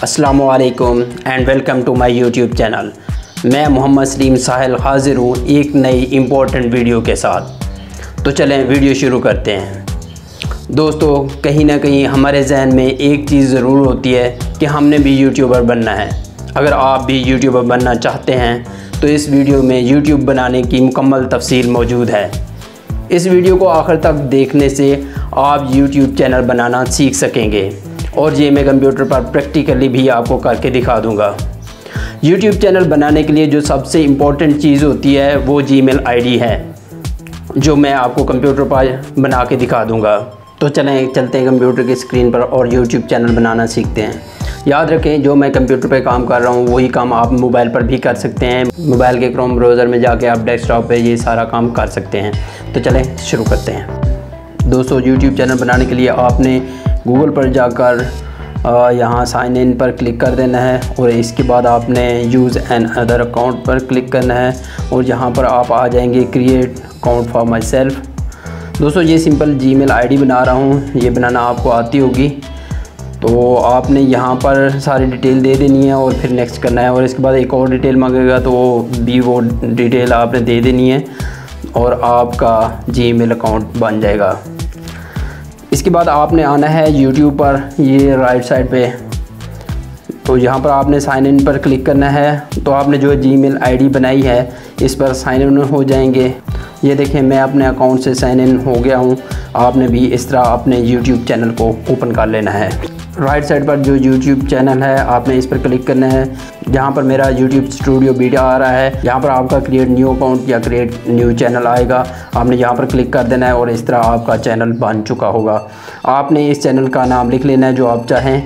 अस्सलामुअलैकुम and welcome to my YouTube channel. मैं मोहम्मद सलीम साहिल हाज़िर हूँ एक नई इम्पोर्टेंट वीडियो के साथ। तो चलें वीडियो शुरू करते हैं। दोस्तों, कहीं ना कहीं हमारे जहन में एक चीज़ ज़रूर होती है कि हमने भी यूट्यूबर बनना है। अगर आप भी यूट्यूबर बनना चाहते हैं तो इस वीडियो में यूट्यूब बनाने की मुकम्मल तफसील मौजूद है। इस वीडियो को आखिर तक देखने से आप यूट्यूब चैनल बनाना सीख सकेंगे और ये मैं कंप्यूटर पर प्रैक्टिकली भी आपको करके दिखा दूंगा। यूट्यूब चैनल बनाने के लिए जो सबसे इम्पोर्टेंट चीज़ होती है वो जीमेल आईडी है, जो मैं आपको कंप्यूटर पर बना के दिखा दूंगा। तो चलते हैं कंप्यूटर की स्क्रीन पर और यूट्यूब चैनल बनाना सीखते हैं। याद रखें, जो मैं कंप्यूटर पे काम कर रहा हूँ वही काम आप मोबाइल पर भी कर सकते हैं। मोबाइल के क्रोम ब्राउज़र में जाके आप डेस्कटॉप पे ये सारा काम कर सकते हैं। तो चलें शुरू करते हैं। दोस्तों, यूट्यूब चैनल बनाने के लिए आपने गूगल पर जाकर यहाँ साइन इन पर क्लिक कर देना है और इसके बाद आपने यूज़ एन अदर अकाउंट पर क्लिक करना है और यहाँ पर आप आ जाएंगे create account for my self. दोस्तों, ये सिंपल जीमेल आईडी बना रहा हूँ, ये बनाना आपको आती होगी। तो आपने यहाँ पर सारी डिटेल दे देनी है और फिर नेक्स्ट करना है और इसके बाद एक और डिटेल मांगेगा तो वो डिटेल आपने दे देनी है और आपका जीमेल अकाउंट बन जाएगा। इसके बाद आपने आना है यूट्यूब पर, ये राइट साइड पे। तो यहाँ पर आपने साइन इन पर क्लिक करना है। तो आपने जो जीमेल आईडी बनाई है इस पर साइन इन हो जाएंगे। ये देखें, मैं अपने अकाउंट से साइन इन हो गया हूँ। आपने भी इस तरह अपने यूट्यूब चैनल को ओपन कर लेना है। राइट साइड पर जो यूट्यूब चैनल है आपने इस पर क्लिक करना है। जहाँ पर मेरा यूट्यूब स्टूडियो वीडियो आ रहा है, यहाँ पर आपका क्रिएट न्यू अकाउंट या क्रिएट न्यू चैनल आएगा। आपने यहाँ पर क्लिक कर देना है और इस तरह आपका चैनल बन चुका होगा। आपने इस चैनल का नाम लिख लेना है जो आप चाहें।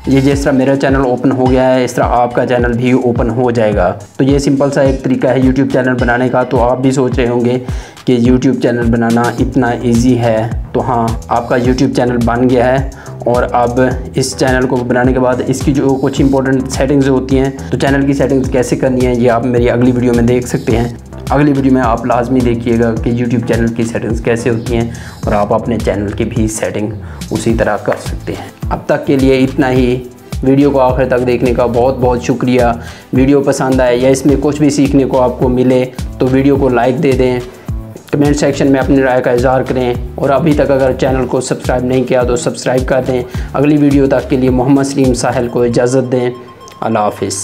ये जिस तरह मेरा चैनल ओपन हो गया है इस तरह आपका चैनल भी ओपन हो जाएगा। तो ये सिंपल सा एक तरीका है यूट्यूब चैनल बनाने का। तो आप भी सोच रहे होंगे कि यूट्यूब चैनल बनाना इतना इजी है। तो हाँ, आपका यूट्यूब चैनल बन गया है और अब इस चैनल को बनाने के बाद इसकी जो कुछ इंपॉर्टेंट सेटिंग्स होती हैं, तो चैनल की सेटिंग्स कैसे करनी है ये आप मेरी अगली वीडियो में देख सकते हैं। अगली वीडियो में आप लाजमी देखिएगा कि यूट्यूब चैनल की सेटिंग्स कैसे होती हैं और आप अपने चैनल की भी सेटिंग उसी तरह कर सकते हैं। अब तक के लिए इतना ही। वीडियो को आखिर तक देखने का बहुत बहुत शुक्रिया। वीडियो पसंद आए या इसमें कुछ भी सीखने को आपको मिले तो वीडियो को लाइक दे दें, कमेंट सेक्शन में अपनी राय का इज़हार करें और अभी तक अगर चैनल को सब्सक्राइब नहीं किया तो सब्सक्राइब कर दें। अगली वीडियो तक के लिए मोहम्मद सलीम साहिल को इजाज़त दें। अल्लाह हाफ़िज़।